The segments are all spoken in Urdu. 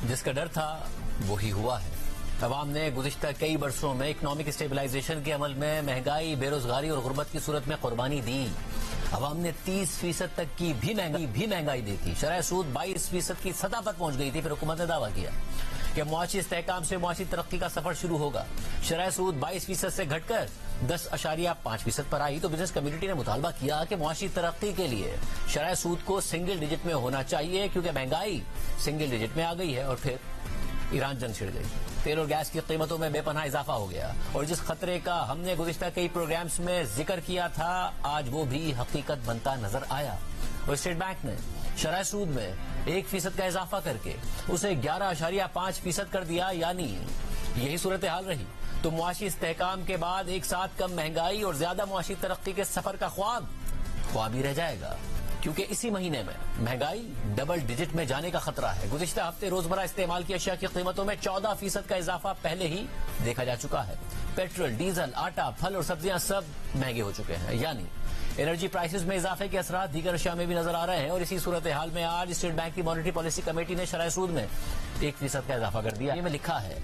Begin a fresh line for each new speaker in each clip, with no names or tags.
جس کا ڈر تھا وہی ہوا ہے۔ عوام نے گزشتہ کئی برسوں میں اکنامک اسٹیبلائزیشن کے عمل میں مہنگائی، بے روزگاری اور غربت کی صورت میں قربانی دی۔ عوام نے 30% تک کی بھی مہنگائی دیکھی، شرح سود 22% کی سطح پر پہنچ گئی تھی۔ پھر حکومت نے دعویٰ کیا کہ معاشی استحکام سے معاشی ترقی کا سفر شروع ہوگا۔ شرح سود 22% سے گھٹ کر 10.5% پر آئی تو بزنس کمیونٹی نے مطالبہ کیا کہ معاشی ترقی کے لیے شرح سود کو سنگل ڈیجٹ میں ہونا چاہیے، کیونکہ مہنگائی سنگل ڈیجٹ میں آ گئی ہے۔ اور پھر ایران جنگ چھڑ گئی، تیل اور گیس کی قیمتوں میں بے پناہ اضافہ ہو گیا، اور جس خطرے کا ہم نے گزشتہ کئی پروگرامز میں ذکر کیا تھا آج وہ بھی حقیقت بنتا نظر آیا۔ اور اسٹیٹ بینک نے شرح سود میں 1% کا اضافہ کر کے اسے 11.5% کر دیا، یعنی یہی صورتحال رہی تو معاشی استحکام کے بعد ایک ساتھ کم مہنگائی اور زیادہ معاشی ترقی کے سفر کا خواب ہی رہ جائے گا، کیونکہ اسی مہینے میں مہنگائی ڈبل ڈیجٹ میں جانے کا خطرہ ہے۔ گزشتہ ہفتے روزمرہ استعمال کی اشیاء کی قیمتوں میں 14% کا اضافہ پہلے ہی دیکھا جا چکا ہے۔ پیٹرول، ڈیزل، آٹا، پھل اور سبزیاں سب مہنگے ہو چکے ہیں، یعنی انرجی پرائسز میں اضافے کے اثرات دیگر اشیاء میں بھی نظر آ رہے ہیں۔ اور اسی صورتحال میں آج اسٹیٹ بینک کی مانیٹری پالیسی کمیٹی نے شرح سود میں 1% کا اضافہ کر دیا۔ یہ میں لکھا ہے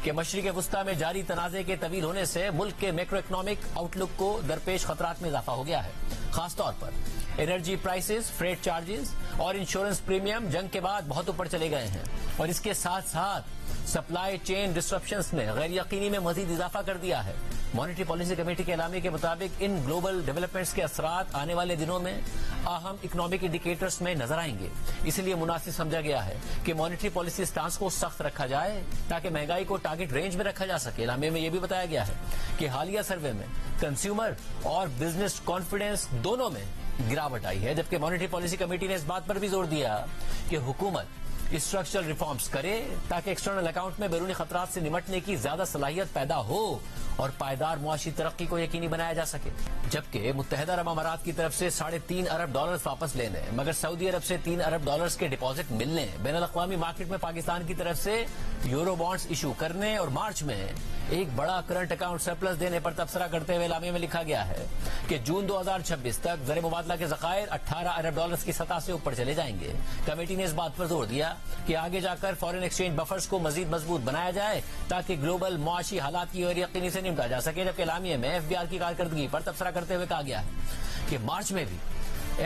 کہ مشرق وسطی میں جاری تنازع کے طویل ہونے سے ملک کے میکرو اکنامک آؤٹ لک کو درپیش خطرات میں اضافہ ہو گیا ہے، خاص طور پر انرجی پرائسز، فریٹ چارجز اور انشورنس پریمیم جنگ کے بعد بہت اوپر چلے گئے ہیں، اور اس کے ساتھ ساتھ سپلائی چین ڈسرپشنز نے غیر یقینی میں مزید اضافہ کر دیا ہے۔ مانیٹری پالیسی کمیٹی کے اعلامیے کے مطابق ان گلوبل ڈیولپمنٹس کے اثرات آنے والے دنوں میں اہم اکنامک انڈیکیٹرز میں نظر آئیں گے۔ اسی لیے مناسب سمجھا گیا ہے کہ مانیٹری پالیسی سٹانس کو سخت رکھا جائے تاکہ مہنگائی کو ٹارگٹ رینج میں رکھا جا سکے۔ اعلامیے میں یہ بھی بتایا گیا ہے کہ حالیہ سروے میں کنزیومر اور بزنس کانفیڈنس دونوں میں گراوٹ آئی ہے، جبکہ مانیٹری پالیسی کمیٹی نے اس بات پر بھی زور دیا کہ حکومت اسٹرکچرل ریفارمز کرے تاکہ ایکسٹرنل اکاؤنٹ میں بیرونی خطرات سے نمٹنے کی زیادہ صلاحیت پیدا ہو اور پائیدار معاشی ترقی کو یقینی بنایا جا سکے۔ جبکہ متحدہ عرب امارات کی طرف سے $3.5 ارب واپس لینے، مگر سعودی عرب سے $3 ارب کے ڈپازٹ ملنے، بین الاقوامی مارکیٹ میں پاکستان کی طرف سے یورو بانڈز ایشو کرنے اور مارچ میں ایک بڑا کرنٹ اکاؤنٹ سرپلس دینے پر تبصرہ کرتے ہوئے اعلامیے میں لکھا گیا ہے کہ جون 2026 تک زر مبادلہ کے ذخائر $18 ارب کی سطح سے اوپر چلے جائیں گے۔ کمیٹی نے اس بات پر زور دیا کہ آگے جا کر فارن ایکسچینج بفرز کو مزید مضبوط بنایا جائے تاکہ گلوبل معاشی حالات کی غیر یقینی سے نمٹا جا سکے، جبکہ اعلامیے میں FBR کی کارکردگی پر تبصرہ کرتے ہوئے کہا گیا ہے کہ مارچ میں بھی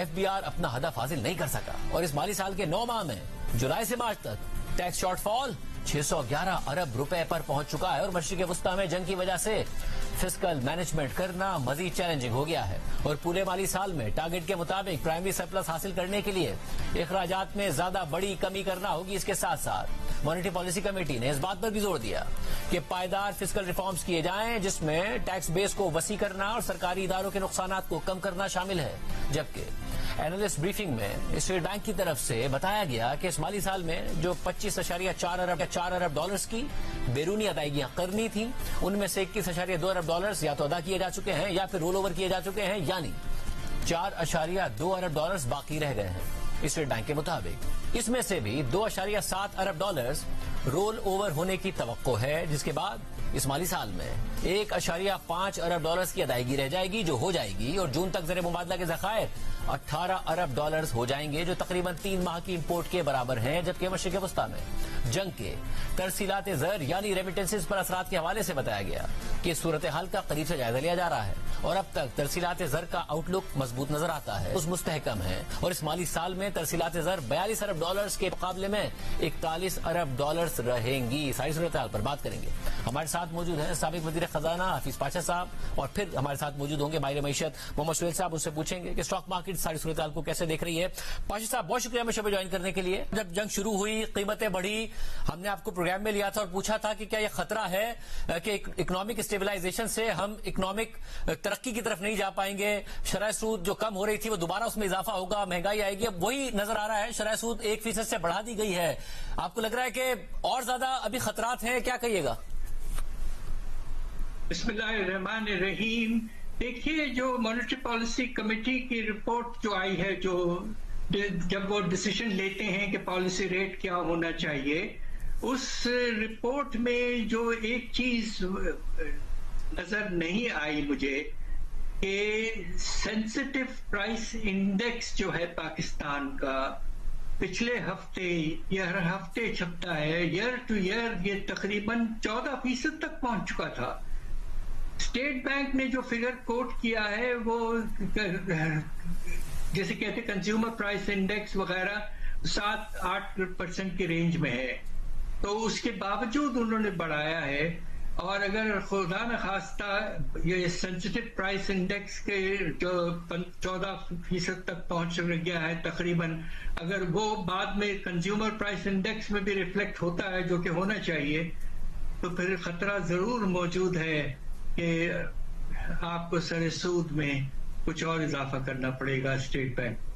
FBR اپنا ہدف حاصل نہیں کر سکا، اور اس مالی سال کے 9 ماہ میں جولائی سے مارچ تک ٹیکس شارٹ فال $611 ارب پر پہنچ چکا ہے، اور مشرق وسطی میں جنگ کی وجہ سے فسکل مینجمنٹ کرنا مزید چیلنجنگ ہو گیا ہے، اور پورے مالی سال میں ٹارگٹ کے مطابق پرائمری سرپلس حاصل کرنے کے لیے اخراجات میں زیادہ بڑی کمی کرنا ہوگی۔ اس کے ساتھ ساتھ مانیٹری پالیسی کمیٹی نے اس بات پر بھی زور دیا کہ پائیدار فسکل ریفارمز کیے جائیں جس میں ٹیکس بیس کو وسیع کرنا اور سرکاری اداروں کے نقصانات کو کم کرنا شامل ہے۔ جبکہ اینالسٹ بریفنگ میں اسٹیٹ بینک کی طرف سے بتایا گیا کہ اس مالی سال میں جو $25.4 ارب کی بیرونی ادائیگیاں کرنی تھیں، ان میں سے $21.2 ارب یا تو ادا کیے جا چکے ہیں یا پھر رول اوور کیے جا چکے ہیں، یعنی $4.2 ارب باقی رہ گئے ہیں اسٹیٹ بینک کے مطابق۔ اس میں سے بھی $2.7 ارب رول اوور ہونے کی توقع ہے، جس کے بعد اس مالی سال میں $1.5 ارب کی ادائیگی رہ جائے گی جو ہو جائے گی، اور جون تک زر مبادلہ کے ذخائر $18 ارب ہو جائیں گے جو تقریباً 3 ماہ کی امپورٹ کے برابر ہیں۔ جبکہ مشرق وسطی میں جنگ کے ترسیلات زر یعنی ریمیٹنسز پر اثرات کے حوالے سے بتایا گیا کہ صورتحال کا قریب سے جائزہ لیا جا رہا ہے، اور اب تک ترسیلات زر کا آؤٹ لک مضبوط نظر آتا ہے، اس مستحکم ہے، اور اس مالی سال میں ترسیلات زر $42 ارب کے مقابلے میں $41 ارب رہیں گی۔ ساری صورتحال پر بات کریں گے۔ ہمارے ساتھ موجود ہیں سابق وزیر خزانہ حفیظ پاشا صاحب، اور پھر ہمارے ساتھ موجود ہوں گے ماہر معیشت محمد سہیل صاحب۔ ان سے پوچھیں گے کہ اسٹاک مارکیٹ ساری صورتحال کو کیسے دیکھ رہی ہے۔ پاشا صاحب بہت شکریہ ہمیں شو جوائن کرنے کے لیے۔ جب جنگ شروع ہوئی، قیمتیں بڑھی، ہم نے آپ کو پروگرام میں لیا تھا اور پوچھا تھا کہ کیا یہ خطرہ ہے کہ اکنامک اسٹیبلائزیشن سے ہم اکنامک ترقی کی طرف نہیں جا پائیں گے، شرح سود جو کم ہو رہی تھی وہ دوبارہ اس میں اضافہ ہوگا، مہنگائی آئے گی۔ اب وہی نظر آ رہا ہے، شرح سود 1% سے بڑھا دی گئی ہے۔ آپ کو لگ رہا ہے کہ اور زیادہ ابھی خطرات ہیں؟ کیا کہیے گا؟
بسم اللہ الرحمن الرحیم۔ دیکھیے، جو مانیٹری پالیسی کمیٹی کی رپورٹ جو آئی ہے، جو جب وہ ڈیسیشن لیتے ہیں کہ پالیسی ریٹ کیا ہونا چاہیے، اس رپورٹ میں جو ایک چیز نظر نہیں آئی مجھے کہ سینسٹیو پرائس انڈیکس جو ہے پاکستان کا، پچھلے ہفتے یہ ہر ہفتے چھپتا ہے، ایئر ٹو ایئر یہ تقریباً 14% تک پہنچ چکا تھا۔ اسٹیٹ بینک نے جو فگر کوٹ کیا ہے وہ جیسے کہتے کنزیومر پرائس انڈیکس وغیرہ 7-8% کی رینج میں ہے، تو اس کے باوجود انہوں نے بڑھایا ہے۔ اور اگر خدا نخواستہ یہ سینسٹیو پرائس انڈیکس کے جو 14% تک پہنچ گیا ہے تقریباً، اگر وہ بعد میں کنزیومر پرائس انڈیکس میں بھی ریفلیکٹ ہوتا ہے جو کہ ہونا چاہیے، تو پھر خطرہ ضرور موجود ہے کہ آپ کو سر سود میں کچھ اور اضافہ کرنا پڑے گا اسٹیٹ بینک۔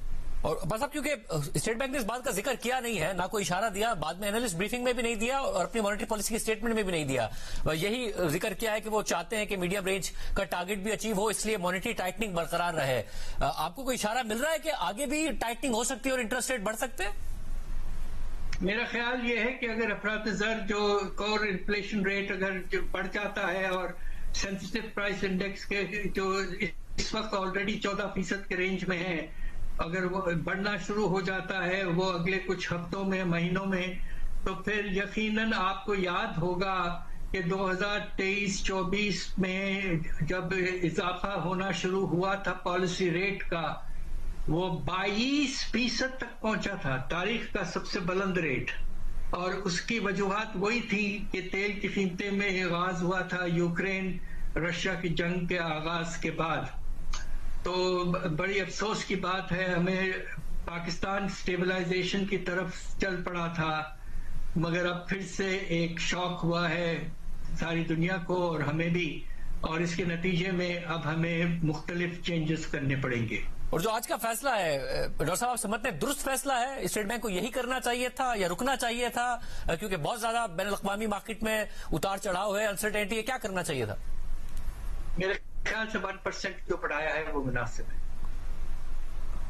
اور بس اب کیونکہ اسٹیٹ بینک نے اس بات کا ذکر کیا نہیں ہے، نہ کوئی اشارہ دیا، بعد میں انالسٹ بریفنگ میں بھی نہیں دیا اور اپنی مانیٹری پالیسی کے اسٹیٹمنٹ میں بھی نہیں دیا، یہی ذکر کیا ہے کہ وہ چاہتے ہیں کہ میڈیم رینج کا ٹارگٹ بھی اچیو ہو، اس لیے مانیٹری ٹائٹننگ برقرار رہے۔ آپ کو کوئی اشارہ مل رہا ہے کہ آگے بھی ٹائٹننگ ہو سکتی ہے اور انٹرسٹ ریٹ بڑھ سکتے ہیں؟
میرا خیال یہ ہے کہ اگر افراط زر جو کور انفلیشن ریٹ اگر بڑھ جاتا ہے اور سینسٹیو پرائس انڈیکس کے جو اس وقت آلریڈی 14% کے رینج میں ہے، اگر وہ بڑھنا شروع ہو جاتا ہے وہ اگلے کچھ ہفتوں میں مہینوں میں، تو پھر یقیناً آپ کو یاد ہوگا کہ 2023-24 میں جب اضافہ ہونا شروع ہوا تھا پالیسی ریٹ کا، وہ 22% تک پہنچا تھا، تاریخ کا سب سے بلند ریٹ۔ اور اس کی وجوہات وہی تھی کہ تیل کی قیمتیں میں آغاز ہوا تھا یوکرین رشیا کی جنگ کے آغاز کے بعد۔ تو بڑی افسوس کی بات ہے، ہمیں پاکستان سٹیبلائزیشن کی طرف چل پڑا تھا، مگر اب پھر سے ایک شاک ہوا ہے ساری دنیا کو اور ہمیں بھی، اور اس کے نتیجے میں اب ہمیں مختلف چینجز کرنے پڑیں گے۔
اور جو آج کا فیصلہ ہے ڈاکٹر صاحب، آپ سمجھتے ہیں درست فیصلہ ہے؟ اسٹیٹ بینک کو یہی کرنا چاہیے تھا یا رکنا چاہیے تھا؟ کیونکہ بہت زیادہ بین الاقوامی مارکیٹ میں اتار چڑھاؤ ہے، انسرٹینٹی ہے، کیا کرنا چاہیے تھا؟
میرے خیال سے 1% جو بڑھایا ہے وہ مناسب ہے۔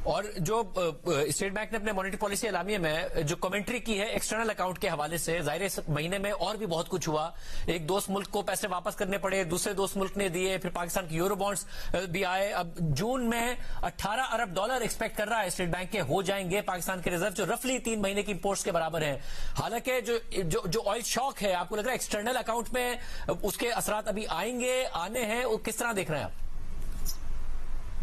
اور جو اسٹیٹ بینک نے اپنے مانیٹری پالیسی اعلامیے میں جو کمنٹری کی ہے ایکسٹرنل اکاؤنٹ کے حوالے سے، ظاہر ہے اس مہینے میں اور بھی بہت کچھ ہوا، ایک دوست ملک کو پیسے واپس کرنے پڑے، دوسرے دوست ملک نے دیے، پھر پاکستان کی یورو بانڈز بھی آئے۔ اب جون میں $18 ارب ایکسپیکٹ کر رہا ہے اسٹیٹ بینک کے ہو جائیں گے پاکستان کے ریزرو، جو رفلی 3 مہینے کی امپورٹس کے برابر ہیں۔ حالانکہ جو آئل شاک ہے، آپ کو لگ رہا ہے ایکسٹرنل اکاؤنٹ میں اس کے اثرات ابھی آئیں گے، آنے ہیں، وہ کس طرح دیکھ رہے ہیں آپ؟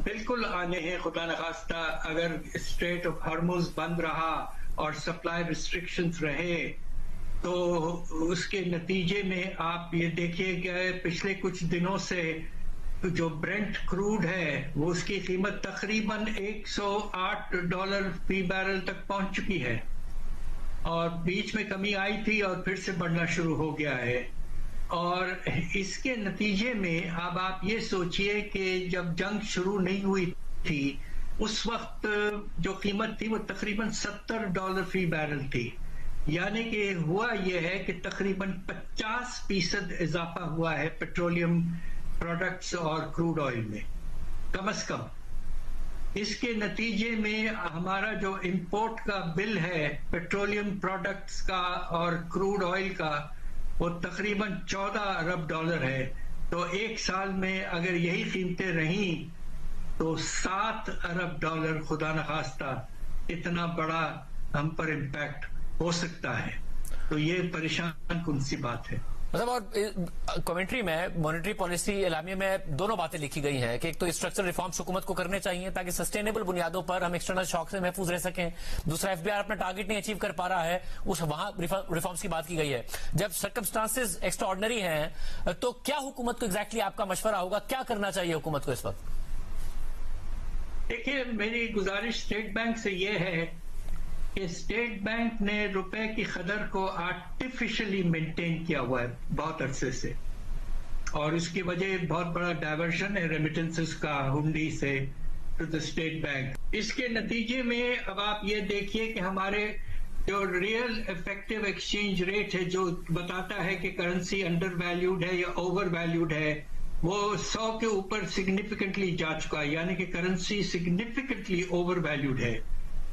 بالکل آنے ہیں، خدا نخواستہ اگر اسٹریٹ آف ہارموز بند رہا اور سپلائی ریسٹرکشنز رہے تو اس کے نتیجے میں آپ یہ دیکھیے کہ پچھلے کچھ دنوں سے جو برنٹ کروڈ ہے وہ اس کی قیمت تقریباً $108 فی بیرل تک پہنچ چکی ہے، اور بیچ میں کمی آئی تھی اور پھر سے بڑھنا شروع ہو گیا ہے۔ اور اس کے نتیجے میں اب آپ یہ سوچئے کہ جب جنگ شروع نہیں ہوئی تھی اس وقت جو قیمت تھی وہ تقریباً $70 فی بیرل تھی، یعنی کہ ہوا یہ ہے کہ تقریباً 50% اضافہ ہوا ہے پیٹرولیم پروڈکٹس اور کروڈ آئل میں کم از کم۔ اس کے نتیجے میں ہمارا جو امپورٹ کا بل ہے پیٹرولیم پروڈکٹس کا اور کروڈ آئل کا وہ تقریباً $14 ارب ہے۔ تو ایک سال میں اگر یہی قیمتیں رہیں تو $7 ارب خدا نخواستہ اتنا بڑا ہم پر امپیکٹ ہو سکتا ہے، تو یہ پریشان کن سی بات ہے۔
مطلب اور کمنٹری میں مانیٹری پالیسی اعلامیے میں دونوں باتیں لکھی گئی ہیں کہ ایک تو اسٹرکچرل ریفارمز حکومت کو کرنے چاہیے تاکہ سسٹینیبل بنیادوں پر ہم ایکسٹرنل شاک سے محفوظ رہ سکیں، دوسرا ایف بی آر اپنا ٹارگٹ نہیں اچیو کر پا رہا ہے، اس وہاں ریفارمز کی بات کی گئی ہے۔ جب سرکمسٹانسز ایکسٹرا آرڈنری ہیں تو کیا حکومت کو ایگزیکٹلی آپ کا مشورہ ہوگا، کیا کرنا چاہیے حکومت کو اس وقت؟
دیکھیے میری گزارش اسٹیٹ بینک سے یہ ہے کہ اسٹیٹ بینک نے روپے کی قدر کو آرٹیفیشلی مینٹین کیا ہوا ہے بہت عرصے سے، اور اس کی وجہ بہت بڑا ڈائیورشن ہے ریمیٹنسز کا ہنڈی سے ٹو دا اسٹیٹ بینک۔ اس کے نتیجے میں اب آپ یہ دیکھیے کہ ہمارے جو ریئل افیکٹو ایکسچینج ریٹ ہے جو بتاتا ہے کہ کرنسی انڈر ویلیوڈ ہے یا اوور ویلیوڈ ہے، وہ 100 کے اوپر سگنیفیکنٹلی جا چکا ہے، یعنی کہ کرنسی سگنیفیکنٹلی اوور ویلیوڈ ہے۔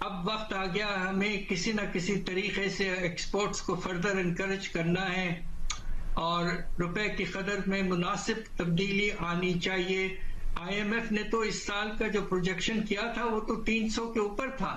اب وقت آ گیا ہمیں کسی نہ کسی طریقے سے ایکسپورٹس کو فردر انکریج کرنا ہے اور روپے کی قدر میں مناسب تبدیلی آنی چاہیے۔ آئی ایم ایف نے تو اس سال کا جو پروجیکشن کیا تھا وہ تو 300 کے اوپر تھا،